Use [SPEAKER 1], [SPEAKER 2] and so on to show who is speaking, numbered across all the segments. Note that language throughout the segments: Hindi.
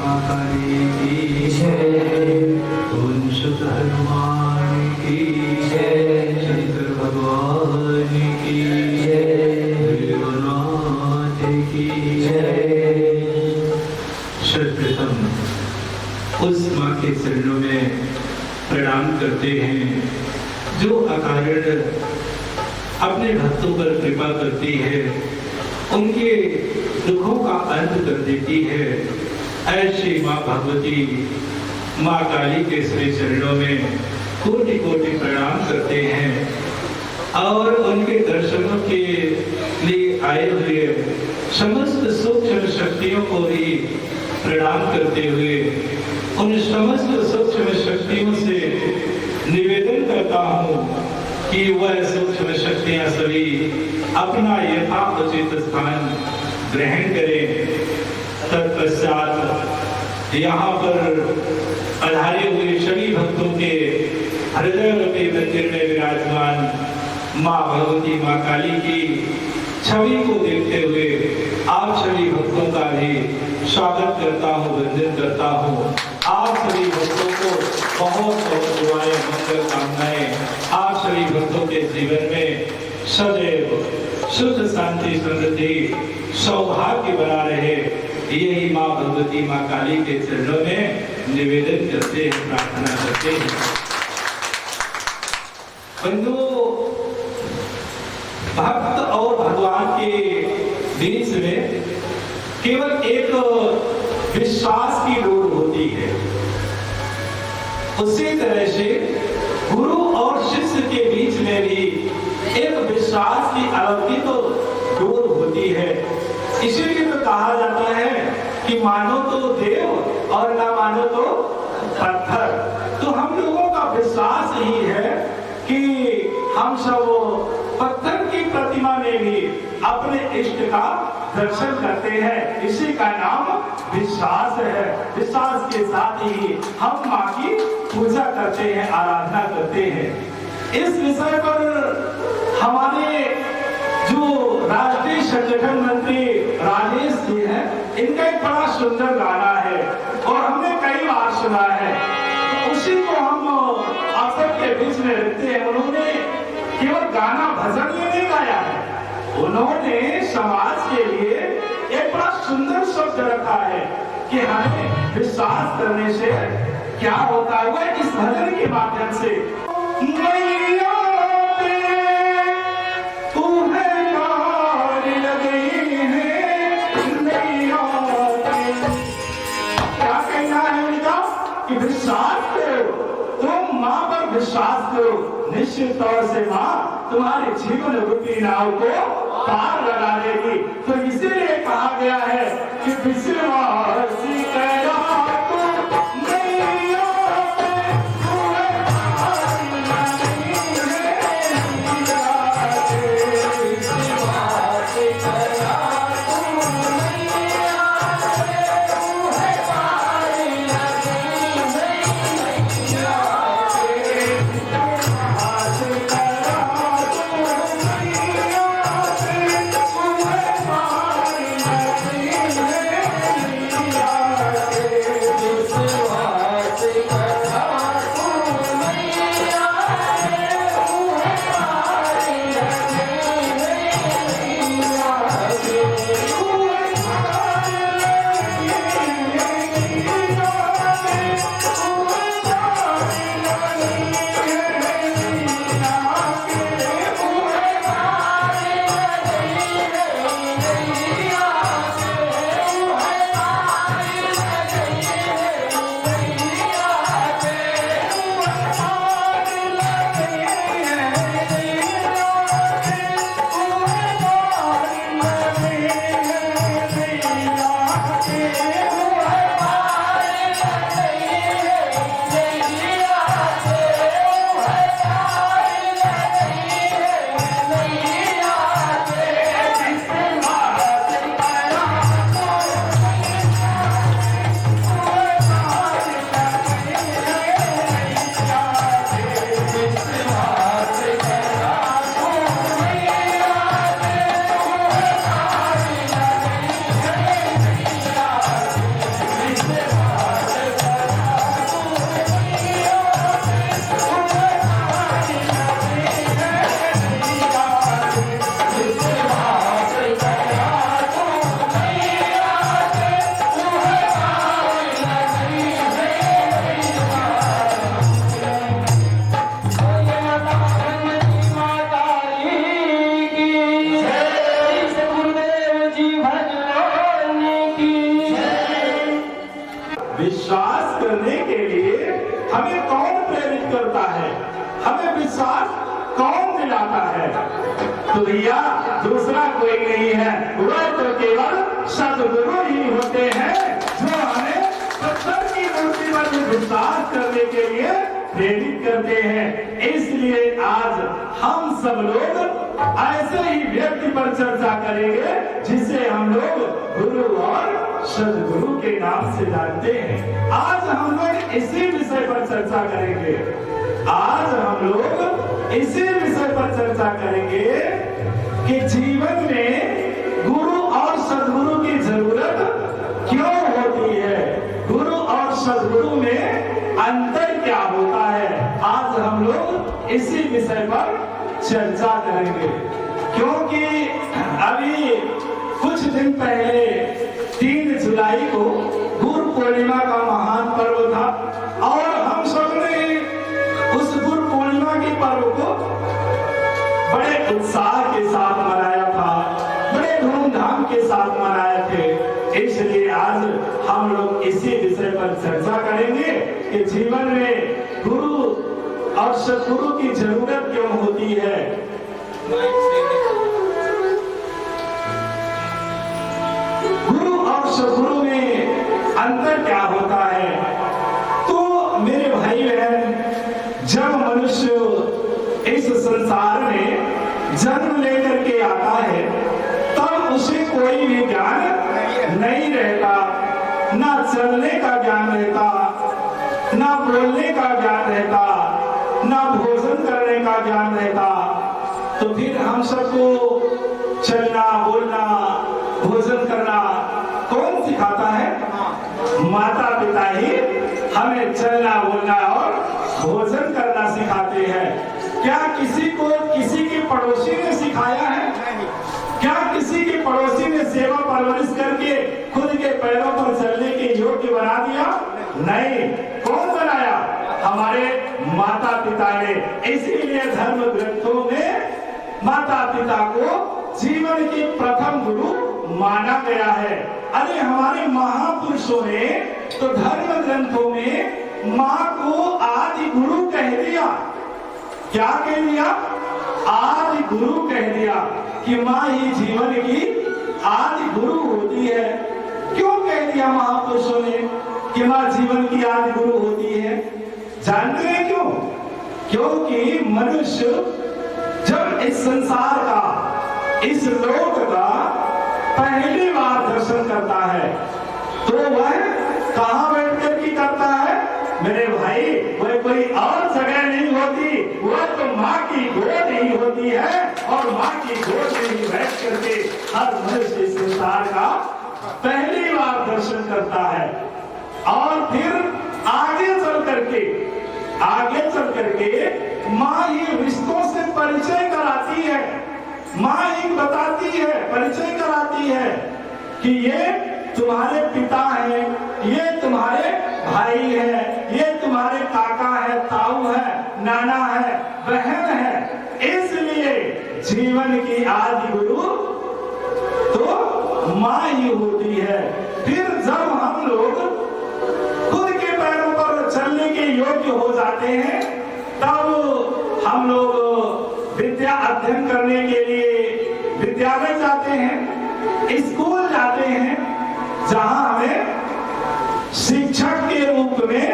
[SPEAKER 1] माँ काली की जय, ओम शुद्ध हनुमान की जय, शंकर भगवान की जय, भोलेनाथ की जय। सर्वप्रथम उस माँ के चरणों में प्रणाम करते हैं जो अकारण अपने भक्तों पर कृपा करती है, उनके दुखों का अंत कर देती है। ऐसी माँ भगवती माँ काली के श्री चरणों में कोटि कोटि प्रणाम करते हैं और उनके दर्शनों के लिए आए हुए समस्त सूक्ष्म शक्तियों को भी प्रणाम करते हुए उन समस्त सूक्ष्म शक्तियों से निवेदन करता हूँ कि वह सूक्ष्म शक्तियां सभी अपना यथाउचित स्थान ग्रहण करें। तत्पश्चात यहाँ पर पधारे हुए सभी भक्तों के हृदय रूपी मंदिर में विराजमान माँ भगवती माँ काली की छवि को देखते हुए आप सभी भक्तों का भी स्वागत करता हूँ, वंदन करता हूँ। आप सभी भक्तों को बहुत बहुत दुआएं, मंगल कामनाएं आप सभी भक्तों के जीवन में सदैव सुख शांति समृद्धि सौभाग्य बना रहे, यही माँ भगवती माँ काली के चरणों में निवेदन करते हैं, प्रार्थना करते हैं। बंधुओं, भक्त और भगवान के बीच में केवल एक विश्वास की डोर होती है। उसी तरह से गुरु और शिष्य के बीच में भी एक विश्वास की अलौकिक डोर होती है। इसीलिए तो कहा जाता है कि मानो तो देव और ना मानो तो पत्थर। तो हम लोगों का विश्वास यही है कि हम सब पत्थर की प्रतिमा में भी अपने इष्ट का दर्शन करते हैं। इसी का नाम विश्वास है। विश्वास के साथ ही हम माँ की पूजा करते हैं, आराधना करते हैं। इस विषय पर हमारे जो राष्ट्रीय संगठन मंत्री राजेश जी हैं, इनका एक बड़ा सुंदर गाना है और हमने कई बार सुना है, तो उसी को हम आप सबके बीच में रखते हैं। उन्होंने केवल गाना भजन ही नहीं गाया है, उन्होंने समाज के लिए एक बड़ा सुंदर शब्द रखा है कि हमें विश्वास करने से क्या होता है। वह इस भजन के माध्यम से विश्वास करो, तुम माँ पर विश्वास करो, निश्चित तौर से माँ तुम्हारे जीवन रूपी नाव को पार लगा देगी। तो इसीलिए कहा गया है कि विश्वास विश्वास करने के लिए हमें कौन प्रेरित करता है, हमें विश्वास कौन दिलाता है? तो भैया दूसरा कोई नहीं है, वह तो केवल सद्गुरु ही होते हैं जो हमें पत्थर की मूर्ति पर विश्वास करने के लिए प्रेरित करते हैं। इसलिए आज हम सब लोग ऐसे ही व्यक्ति पर चर्चा करेंगे जिसे हम लोग गुरु और सद्गुरु के नाम से जानते हैं। आज हम लोग इसी विषय पर चर्चा करेंगे। आज हम लोग इसी विषय पर चर्चा करेंगे कि जीवन में गुरु और सद्गुरु की जरूरत क्यों होती है, गुरु और सद्गुरु में अंतर क्या होता है। आज हम लोग इसी विषय पर चर्चा करेंगे, क्योंकि अभी कुछ दिन पहले 3 जुलाई को गुरु पूर्णिमा का महान पर्व था और हम सब ने उस गुरु पूर्णिमा के पर्व को बड़े उत्साह के साथ मनाया था, बड़े धूमधाम के साथ मनाए थे। इसलिए आज हम लोग इसी विषय पर चर्चा करेंगे कि जीवन में गुरु और सद्गुरु की जरूरत क्यों होती है। गुरु और सद्गुरु में अंतर क्या होता है? तो मेरे भाई बहन, जब मनुष्य इस संसार में जन्म लेकर के आता है तब उसे कोई भी ज्ञान नहीं रहता, ना चलने का ज्ञान रहता, ना बोलने का ज्ञान रहता, ना भोजन करने का ज्ञान रहता। तो फिर हम सबको चलना, बोलना, भोजन करना कौन सिखाता है? माता पिता ही हमें चलना, बोलना और भोजन करना सिखाते हैं। क्या किसी को किसी के पड़ोसी ने सिखाया है? क्या किसी के पड़ोसी ने सेवा परवरिश करके खुद के पैरों पर चलने के योग्य बना दिया? नहीं। कौन बनाया? हमारे माता पिता ने। इसीलिए धर्म ग्रंथों में माता पिता को जीवन की प्रथम गुरु माना गया है। अरे हमारे महापुरुषों ने तो धर्म ग्रंथों में माँ को आदि गुरु कह दिया। क्या कह दिया? आदि गुरु कह दिया कि माँ ही जीवन की आदि गुरु होती है। क्यों कह दिया महापुरुषों ने कि माँ जीवन की आदि गुरु होती है? जानते हैं क्यों? क्योंकि मनुष्य जब इस संसार का, इस लोक का पहली बार दर्शन करता है तो वह कहाँ बैठ कर के करता है? मेरे भाई, वह कोई और जगह नहीं होती, वह तो माँ की गोद ही होती है। और माँ की गोद में ही बैठ करके हर मनुष्य इस संसार का पहली बार दर्शन करता है। और फिर आगे चल करके माँ ही रिश्तों से परिचय कराती है। माँ ही बताती है, परिचय कराती है कि ये तुम्हारे पिता है, ये तुम्हारे भाई है, ये तुम्हारे काका है, ताऊ है, नाना है, बहन है। इसलिए जीवन की आदि गुरु तो माँ ही होती है। फिर जब हम लोग खुद के पैरों पर चलने के योग्य हो जाते हैं तब हम लोग विद्या अध्ययन करने के लिए विद्यालय जाते हैं, स्कूल जाते हैं, जहां हमें शिक्षक के रूप में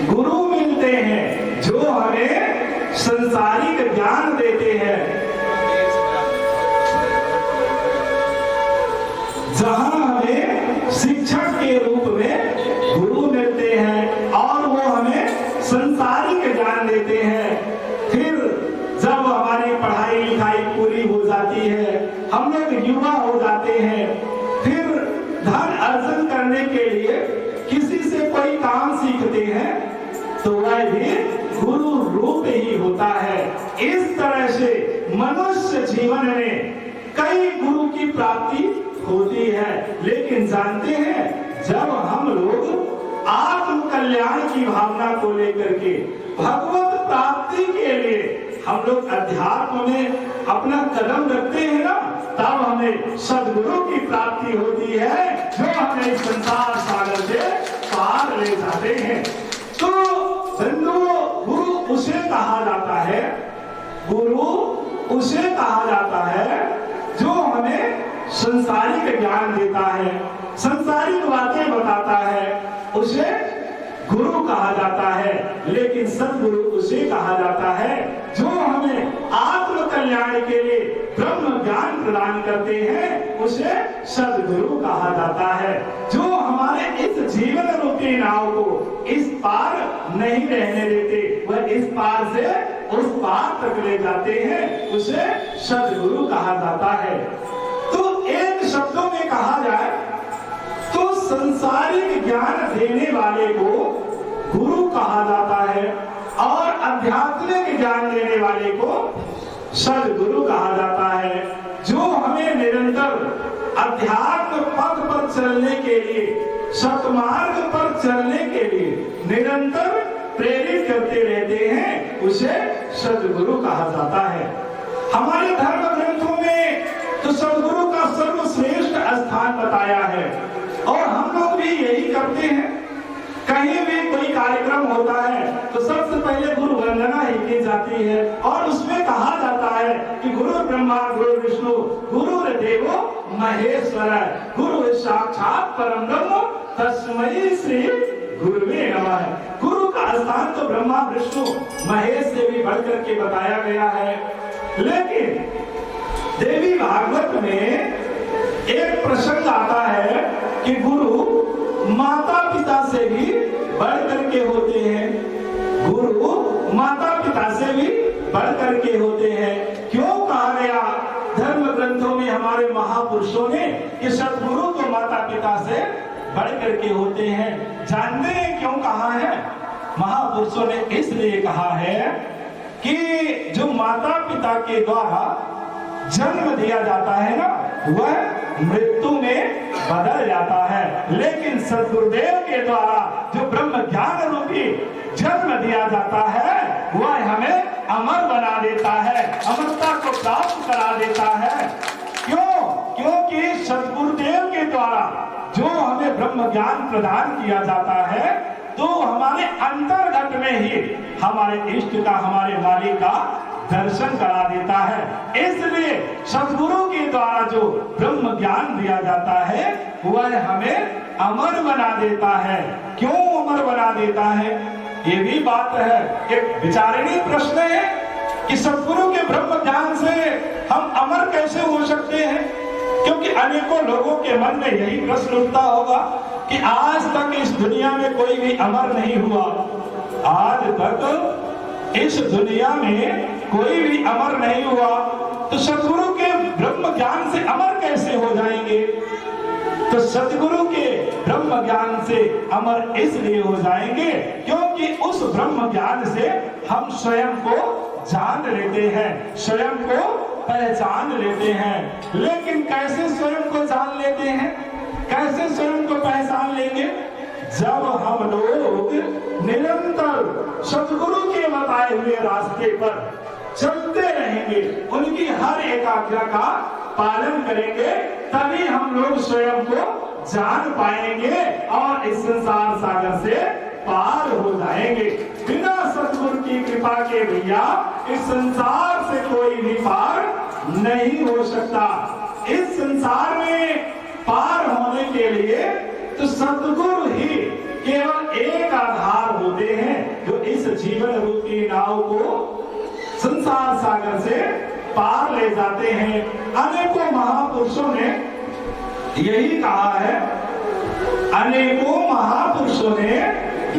[SPEAKER 1] गुरु मिलते हैं जो हमें संसारिक ज्ञान देते हैं। जहां हमें शिक्षक के रूप में गुरु मिलते हैं और वो हमें संसारिक ज्ञान देते हैं। फिर जब हमारी पढ़ाई लिखाई पूरी हो जाती है, हम लोग युवा हो जाते हैं, फिर धन अर्जन करने के लिए किसी से कोई काम सीखते हैं तो वह भी गुरु रूप ही होता है। इस तरह से मनुष्य जीवन में कई गुरु की प्राप्ति होती है। लेकिन जानते हैं, जब हम लोग आत्म कल्याण की भावना को लेकर के भगवत प्राप्ति के लिए हम लोग अध्यात्म में अपना कदम रखते हैं ना, तब हमें सद्गुरु की प्राप्ति होती है जो हमें संसार सागर से पार पार ले जाते हैं। तो बंधुओं, गुरु उसे कहा जाता है, गुरु उसे कहा जाता है जो हमें संसारिक ज्ञान देता है, संसारिक बातें बताता है, उसे गुरु कहा जाता है। लेकिन सद्गुरु उसे कहा जाता है जो हमें आत्म कल्याण के लिए ब्रह्म ज्ञान प्रदान करते हैं, उसे सद्गुरु कहा जाता है। जो हमारे इस जीवन रूपी नाव को इस पार नहीं रहने देते, वह इस पार से उस पार तक ले जाते हैं, उसे सद्गुरु कहा जाता है। तो एक शब्दों में कहा जाए तो संसारिक ज्ञान देने वाले को गुरु कहा जाता है और आध्यात्मिक ज्ञान देने वाले को सद्गुरु कहा जाता है। जो हमें निरंतर अध्यात्म पथ पर चलने के लिए, सतमार्ग पर चलने के लिए निरंतर प्रेरित करते रहते हैं, उसे सद्गुरु कहा जाता है। हमारे धर्म ग्रंथों में तो सद्गुरु का सर्वश्रेष्ठ स्थान बताया है और हम लोग भी यही करते हैं। कहीं भी कोई कार्यक्रम होता है तो सबसे पहले गुरु वंदना ही की जाती है और उसमें कहा जाता है कि गुरु ब्रह्मा गुरु विष्णु गुरुर्देवो महेश्वर, गुरु साक्षात परम ब्रह्म तस्मै श्री गुरुवे नमः। गुरु का स्थान तो ब्रह्मा विष्णु महेश से भी बढ़कर के बताया गया है। लेकिन देवी भागवत में एक प्रसंग आता है कि गुरु माता पिता से भी बढ़ करके होते हैं, गुरु माता पिता से भी बढ़ करके होते हैं। क्यों कहा गया धर्म ग्रंथों में हमारे महापुरुषों ने कि सद्गुरु तो माता पिता से बढ़ करके होते हैं? जानते हैं क्यों कहा है? महापुरुषों ने इसलिए कहा है कि जो माता पिता के द्वारा जन्म दिया जाता है ना, वह मृत्यु में बदल जाता है, लेकिन सद्गुरुदेव के द्वारा जो ब्रह्म ज्ञान रूपी जन्म दिया जाता है वह हमें अमर बना देता है, अमरता को प्राप्त करा देता है। क्यों? क्योंकि सद्गुरुदेव के द्वारा जो हमें ब्रह्म ज्ञान प्रदान किया जाता है तो हमारे अंतर्गत में ही हमारे इष्ट का, हमारे मालिक का दर्शन करा देता है। इसलिए सद्गुरु के द्वारा जो ब्रह्म ज्ञान दिया जाता है वह हमें अमर बना देता है। क्यों अमर बना देता है? ये भी बात है, एक विचारणीय प्रश्न है कि सद्गुरु के ब्रह्म ज्ञान से हम अमर कैसे हो सकते हैं? क्योंकि अनेकों लोगों के मन में यही प्रश्न उठता होगा कि आज तक इस दुनिया में कोई भी अमर नहीं हुआ, आज तक इस दुनिया में कोई भी अमर नहीं हुआ, तो सद्गुरु के ब्रह्म ज्ञान से अमर कैसे हो जाएंगे? तो सद्गुरु के ब्रह्म ज्ञान से अमर इसलिए हो जाएंगे क्योंकि उस ब्रह्म ज्ञान से हम स्वयं को जान लेते हैं, स्वयं को पहचान लेते हैं। लेकिन कैसे स्वयं को जान लेते हैं, कैसे स्वयं को पहचान लेंगे? जब हम लोग निरंतर सद्गुरु के बताए हुए रास्ते पर चलते रहेंगे, उनकी हर एक आज्ञा का पालन करेंगे, तभी हम लोग स्वयं को जान पाएंगे और इस संसार सागर से पार हो जाएंगे। बिना सद्गुरु की कृपा के भैया इस संसार से कोई भी पार नहीं हो सकता। इस संसार में पार होने के लिए तो सद्गुरु ही केवल एक आधार होते हैं जो इस जीवन रूपी नाव को संसार सागर से पार ले जाते हैं। अनेकों महापुरुषों ने यही कहा है, अनेकों महापुरुषों ने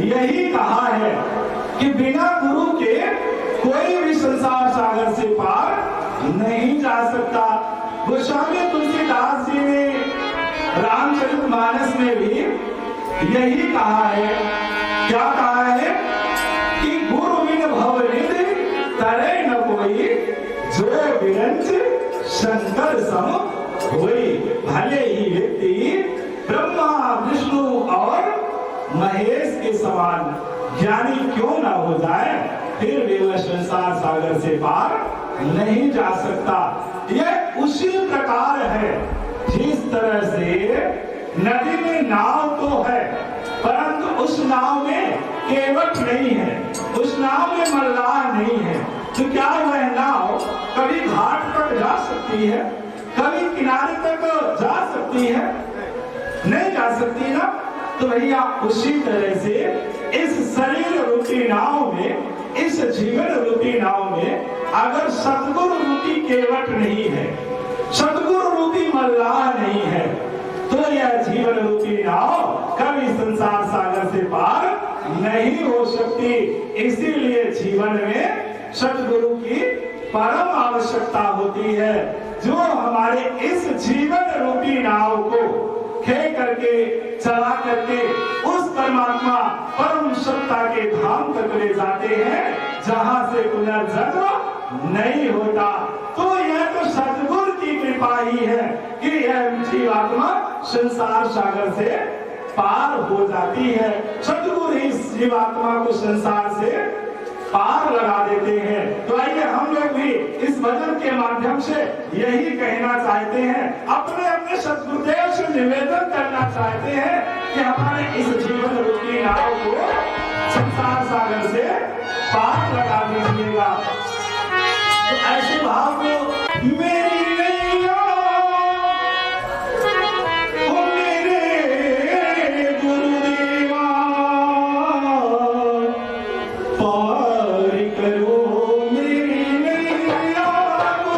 [SPEAKER 1] यही कहा है कि बिना गुरु के कोई भी संसार सागर से पार नहीं जा सकता। गोस्वामी तुलसीदास जी ने रामचरितमानस में भी यही कहा है। क्या कहा है कि गुरु बिन भवनिधि तरे न कोई, जो बिरंच शंकर सम होई। भले ही व्यक्ति ब्रह्मा विष्णु और महेश के समान ज्ञानी क्यों ना हो जाए, फिर भी वह संसार सागर से पार नहीं जा सकता। यह उसी प्रकार है जिस तरह से नदी में नाव तो है परंतु उस उस नाव में केवट नहीं है, उस नाव में मल्लाह नहीं है, तो क्या वह नाव कभी घाट तक जा सकती है, कभी किनारे तक जा सकती है? नहीं जा सकती ना। तो भैया उसी तरह से इस शरीर रूपी नाव में, इस जीवन रूपी नाव में अगर सतगुरु रूपी केवट नहीं है, सतगुरु रूपी मल्लाह नहीं है, तो यह जीवन रूपी नाव कभी संसार सागर से पार नहीं हो सकती। इसीलिए जीवन में सतगुरु की परम आवश्यकता होती है, जो हमारे इस जीवन रूपी नाव को खे करके चला करके उस परमात्मा परम सत्ता के धाम तक ले जाते हैं, जहां से पुनर्जन्म नहीं होता। तो यह तो सतगुरु की कृपा ही है कि यह जीवात्मा संसार सागर से पार हो जाती है। सतगुरु ही जीवात्मा को संसार से पार लगा देते हैं। तो आइए हम लोग भी इस भजन के माध्यम से यही कहना चाहते हैं, अपने अपने सतगुरुदेव से निवेदन करना चाहते हैं कि हमारे इस जीवन रूपी नाव को संसार सागर से पार लगा दीजिएगा। तो ऐसे भाव को मेरी नैया ओ मेरे गुरुदेवा पार करो मेरी नैया को,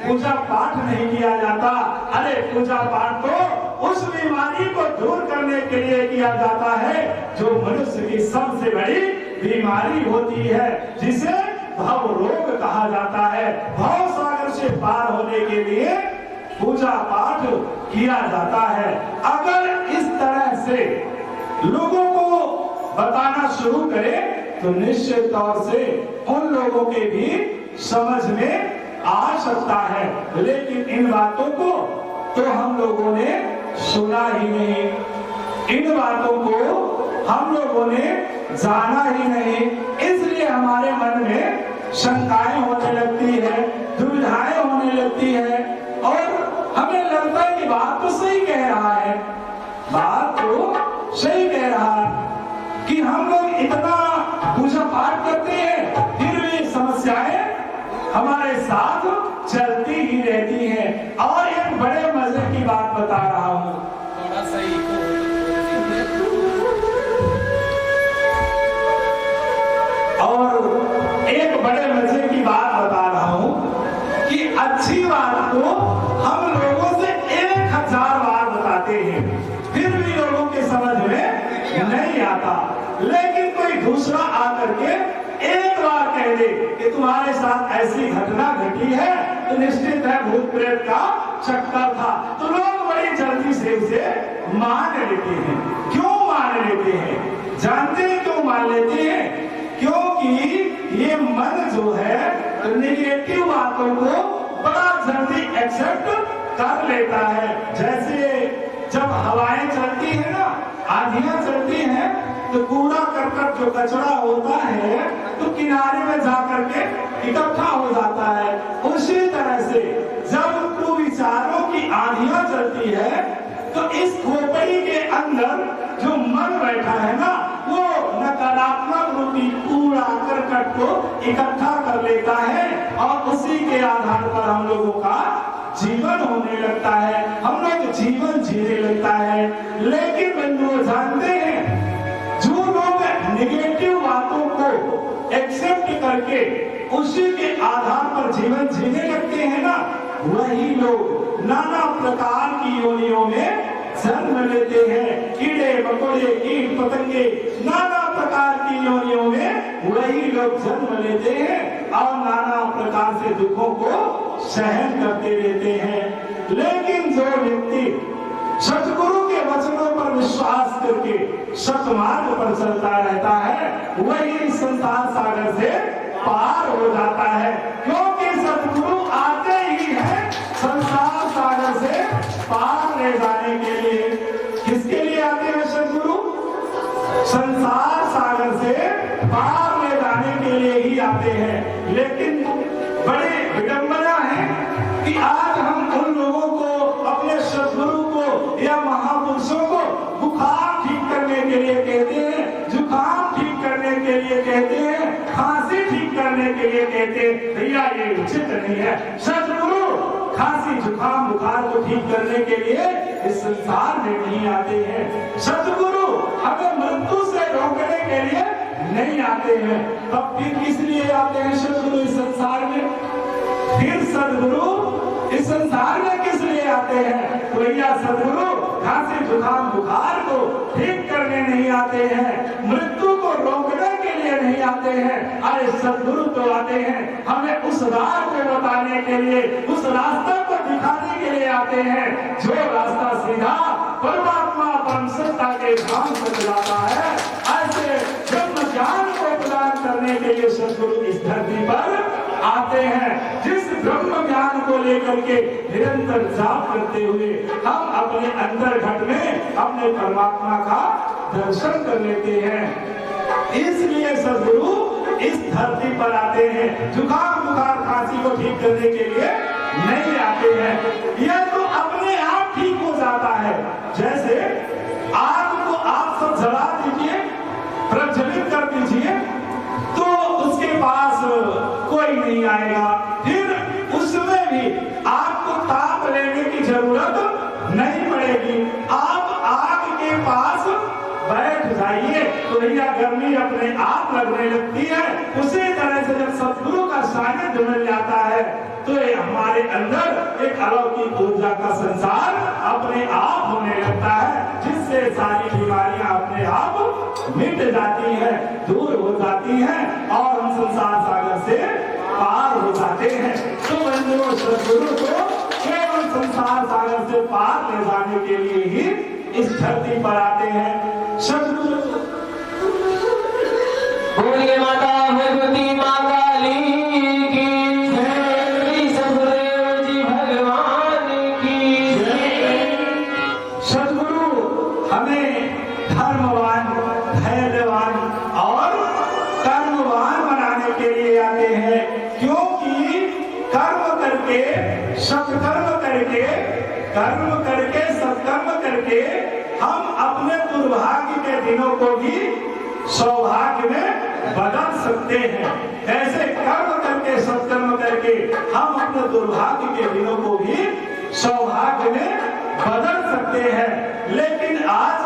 [SPEAKER 1] पूजा पाठ नहीं किया जाता। अरे पूजा पाठ तो उस बीमारी को दूर करने के लिए किया जाता है जो मनुष्य की सबसे बड़ी बीमारी होती है, जिसे भव रोग कहा जाता है। भव सागर से पार होने के लिए पूजा पाठ किया जाता है। अगर इस तरह से लोगों को बताना शुरू करें तो निश्चित तौर से उन लोगों के भी समझ में आ सकता है, लेकिन इन बातों को तो हम लोगों ने सुना ही नहीं, इन बातों को हम लोगों ने जाना ही नहीं, इसलिए हमारे मन में शंकाएं होने लगती है, दुविधाएं होने लगती है और हमें लगता है कि बात तो सही कह रहा है, बात तो सही कह रहा है कि हम लोग इतना पूजा पाठ करते हैं फिर भी समस्याएं हमारे साथ चलती ही रहती हैं। और एक बड़े मजे की बात बता रहा हूं, थोड़ा सही और एक बड़े मजे की बात बता रहा हूं कि अच्छी बात तो हम लोगों से 1000 बार बताते हैं फिर भी लोगों के समझ में नहीं आता, लेकिन कोई दूसरा आकर के एक बार कह दे कि तुम्हारे साथ ऐसी घटना घटी है, तो निश्चित है भूत प्रेत का चक्कर था, तो लोग बड़ी जल्दी से उसे मान लेते हैं। क्यों मान लेते हैं? जानते हैं क्यों मान लेते हैं? क्योंकि ये मन जो है नेगेटिव बातों को बड़ा जल्दी एक्सेप्ट कर लेता है। जैसे जब हवाएं चलती है ना, आंधियां चलती हैं, तो कूड़ा करकट जो कचरा होता है तो किनारे में जाकर के इकट्ठा हो जाता है। उसी तरह से जब कुविचारों की आंधियां चलती है तो इस खोपड़ी के अंदर जो मन बैठा है ना, वो नकारात्मक रूपी कूड़ा करकट को इकट्ठा कर लेता है और उसी के आधार पर हम लोगों का जीवन होने लगता है, हम लोग जीवन जीने लगता है। लेकिन बंधुओं जानते हैं, जो लोग नेगेटिव बातों को एक्सेप्ट करके उसी के आधार पर जीवन जीने लगते हैं ना, वही लोग नाना प्रकार की योनियों में जन्म लेते हैं। कीड़े मकोड़े कीट पतंगे नाना प्रकार की योनियों में वही लोग जन्म लेते हैं और नाना प्रकार से दुखों को सहन करते रहते हैं। लेकिन जो व्यक्ति सतगुरु के वचनों पर विश्वास करके सतमार्ग पर चलता रहता है, वही संसार सागर से पार हो जाता है। क्योंकि सतगुरु आते ही है संसार सागर से पार ले जाने के लिए। किसके लिए आते हैं सतगुरु? संसार सागर से पार ले जाने के लिए ही आते हैं। लेकिन बड़े विडंबना है कि आज हम उन लोगों को, अपने सतगुरु को या महापुरुषों को बुखार ठीक करने के लिए कहते हैं, जुकाम ठीक करने के लिए कहते हैं, खांसी ठीक करने के लिए कहते हैं। भैया ये उचित नहीं है। सतगुरु खांसी जुकाम बुखार को ठीक करने के लिए इस संसार में नहीं आते हैं। सतगुरु हमें मृत्यु से रोकने के लिए नहीं आते हैं। तब फिर किस लिए आते हैं सतगुरु इस संसार में? फिर सतगुरु इस संसार में किस लिए आते हैं? तो भैया सतगुरु खांसी जुकाम बुखार को ठीक करने नहीं आते हैं, मृत्यु को रोकने के लिए नहीं आते हैं। अरे सतगुरु तो आते हैं हमें उस राह को बताने के लिए, उस रास्ते को दिखाने के लिए आते हैं, जो रास्ता सीधा परमात्मा परम सत्ता के धाम तक जाता है। ऐसे ब्रह्म ज्ञान को प्रदान करने के लिए सतगुरु इस धरती पर आते हैं। जिस ब्रह्म ज्ञान को लेकर के निरंतर जाप करते हुए हम अपने अंतर घट में अपने परमात्मा का दर्शन कर लेते हैं, इसलिए सतगुरु इस धरती पर आते हैं। जुकाम बुखार खांसी को ठीक करने के लिए नहीं आते हैं। यह तो अपने आप ठीक हो जाता है। जैसे आग को आप सब जला दीजिए, प्रज्वलित कर दीजिए, तो उसके पास कोई नहीं आएगा। फिर उसमें भी आपको ताप लेने की जरूरत नहीं पड़ेगी। आप आग के पास बैठ जाइए तो भैया गर्मी अपने आप लगने लगती है। उसी तरह से जब सतगुरु का सानिध्य मिल जाता है तो ये हमारे अंदर एक अलौकिक ऊर्जा का संसार अपने आप होने लगता है, जिससे सारी बीमारियां अपने आप मिट जाती हैं, दूर हो जाती हैं और हम संसार सागर से पार हो जाते हैं। तो बंधुओं सतगुरु को केवल संसार सागर से पार ले जाने के लिए ही इस धरती पर आते हैं। सतगुरु
[SPEAKER 2] बोलिए माता भगवती माँ काली की जय, सतगुरुदेव जी भगवान की जय।
[SPEAKER 1] सतगुरु हमें धर्मवान, धैर्यवान और कर्मवान बनाने के लिए आते हैं। क्योंकि कर्म करके सत्कर्म करके हम अपने दुर्भाग्य के दिनों को भी सौभाग्य में बदल सकते हैं। ऐसे कर्म करके सत्कर्म करके हम अपने दुर्भाग्य के दिनों को भी सौभाग्य में बदल सकते हैं। लेकिन आज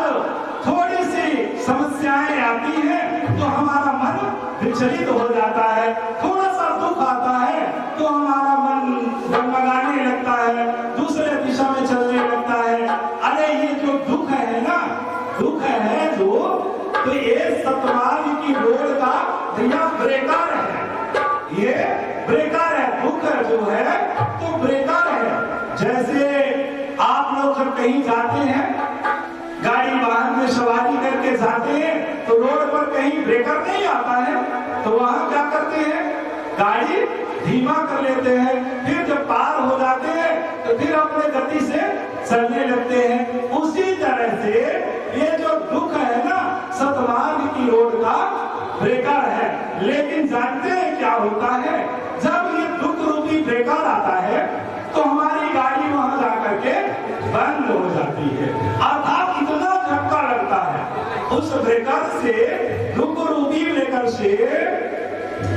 [SPEAKER 1] थोड़ी सी समस्याएं आती हैं तो हमारा मन विचलित हो जाता है, थोड़ा सा दुख आता है तो हमारा मन डगमगाने लगता है, दूसरे दिशा में चलने लगता है। अरे ये जो दुख है ना, दुख है जो, तो ये सतमार्ग की रोड नहीं आता है तो वहां क्या करते हैं, गाड़ी धीमा कर लेते हैं, फिर जब पार हो जाते हैं तो फिर अपने गति से चलने लगते हैं। उसी तरह से ये जो दुख है ना, सतमार्ग की रोड का ब्रेकर है। लेकिन जानते हैं क्या होता है, जब ये दुख रूपी ब्रेकर आता है तो हमारी गाड़ी वहां जाकर के बंद हो जाती है। अर्थात इतना झटका लगता है उस ब्रेकर से, दुख रूपी ब्रेकर से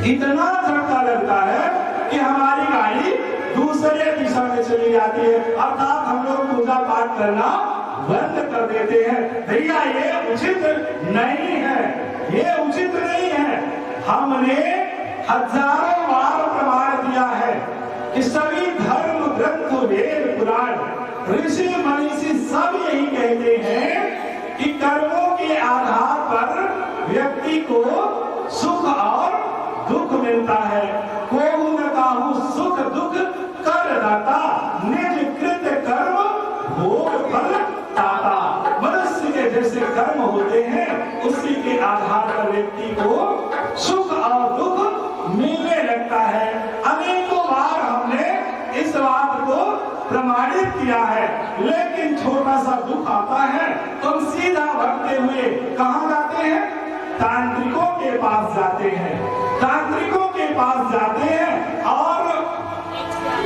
[SPEAKER 1] इतना झटका लगता है कि हमारी गाड़ी दूसरे दिशा में चली जाती है। अर्थात हम लोग पूजा पाठ करना बंद कर देते हैं। भैया ये उचित नहीं है, ये उचित नहीं है। हमने हजारों बार प्रमाण दिया है कि सभी धर्म ग्रंथ, वेद, पुराण, ऋषि मनीषी सब यही कहते हैं कि कर्मों के आधार पर व्यक्ति को सुख और दुख मिलता है। कोहु न काहू सुख दुख कर दाता, निज कृत कर्म भोग फल दाता। मनुष्य के जैसे कर्म होते हैं उसी के आधार पर व्यक्ति को सुख और दुख मिलने लगता है। अनेकों बार हमने इस बात को प्रमाणित किया है। लेकिन छोटा सा दुख आता है तो हम सीधा भटके हुए कहाँ जाते हैं, तांत्रिकों के पास जाते हैं। तांत्रिकों के पास जाते हैं और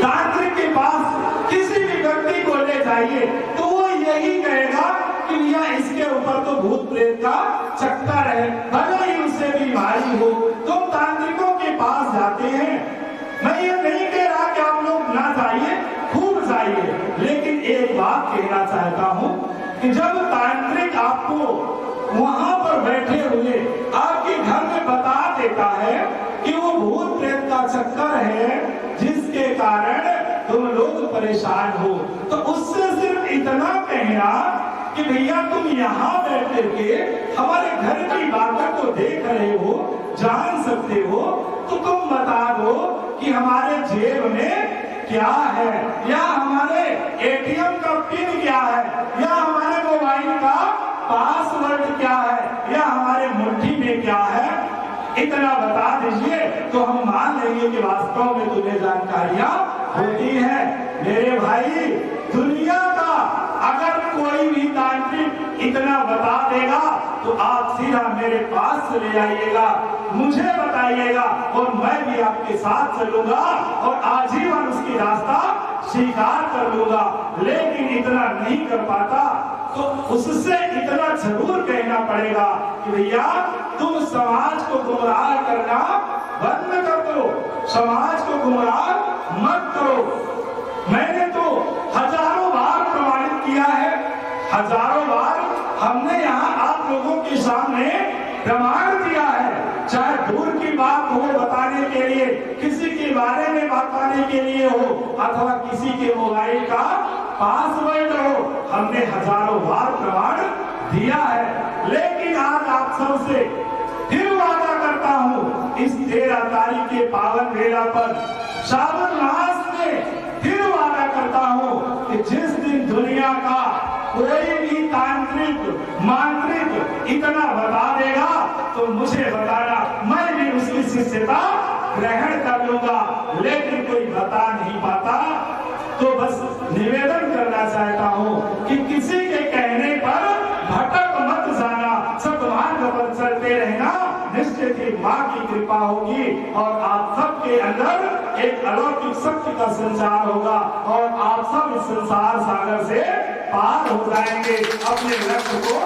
[SPEAKER 1] तांत्रिक के पास किसी भी व्यक्ति को ले जाइए तो वो यही कहेगा कि भैया इसके ऊपर तो भूत प्रेत का चक्कर है, भले ही उससे बीमारी हो। तुम तांत्रिकों के पास जाते हैं, मैं ये नहीं कह रहा कि आप लोग ना जाइए, खूब जाइए, लेकिन एक बात कहना चाहता हूँ कि जब तांत्रिक आपको वहां पर बैठे हुए आपके घर में बता देता है कि वो भूत प्रेत का चक्कर है जिसके कारण तुम लोग परेशान हो, तो उससे सिर्फ इतना कहना कि भैया तुम यहाँ बैठ करके हमारे घर की बातों को देख रहे हो, जान सकते हो, तो तुम बता दो कि हमारे जेब में क्या है, या हमारे एटीएम का पिन क्या है, या हमारे मोबाइल का पासवर्ड क्या है, या हमारे मुट्ठी में क्या है, इतना बता दीजिए तो हम मान लेंगे कि वास्तव में तुम्हें जानकारियां होती है। मेरे भाई, दुनिया का अगर कोई भी तांत्रिक इतना बता देगा तो आप सीधा मेरे पास चले आइएगा, मुझे बताइएगा और मैं भी आपके साथ चलूंगा और आजीवन उसकी रास्ता स्वीकार कर लूंगा। लेकिन इतना नहीं कर पाता तो उससे इतना जरूर कहना पड़ेगा कि भैया तुम समाज को गुमराह करना बंद कर दो, समाज को गुमराह मत करो। मैंने तो हजारों बार प्रमाणित किया है, हजारों बार हमने यहाँ आप लोगों के सामने प्रमाण दिया है। चाहे दूर की बात हो बताने के लिए, किसी के बारे में बताने के लिए हो, अथवा किसी के मोबाइल का पासवर्ड हो, हमने हजारों बार प्रमाण दिया है। लेकिन आज आप सबसे फिर वादा करता हूँ, इस 13 तारीख के पावन वेला पर श्रावण मास में फिर वादा करता हूँ कि जिस दिन दुनिया का कोई भी तांत्रिक मांत्रिक इतना बता देगा तो मुझे बताना, मैं भी उसकी शिष्यता ग्रहण कर लूंगा। लेकिन कोई बता नहीं पाता तो बस निवेदन करना चाहता हूँ कि किसी के कहने पर भटक मत जाना, सतमार्ग पर चलते रहना, निश्चित ही माँ की कृपा होगी और आप सबके अंदर एक अलौकिक शक्ति का संचार होगा और आप सब इस संसार सागर से पार हो जाएंगे, अपने लक्ष्य को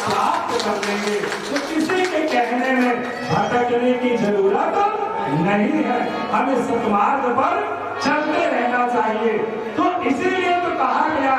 [SPEAKER 1] प्राप्त कर लेंगे। तो किसी के कहने में भटकने की जरूरत नहीं है, हमें सतमार्ग पर चलते रहना चाहिए। तो इसीलिए तो कहा गया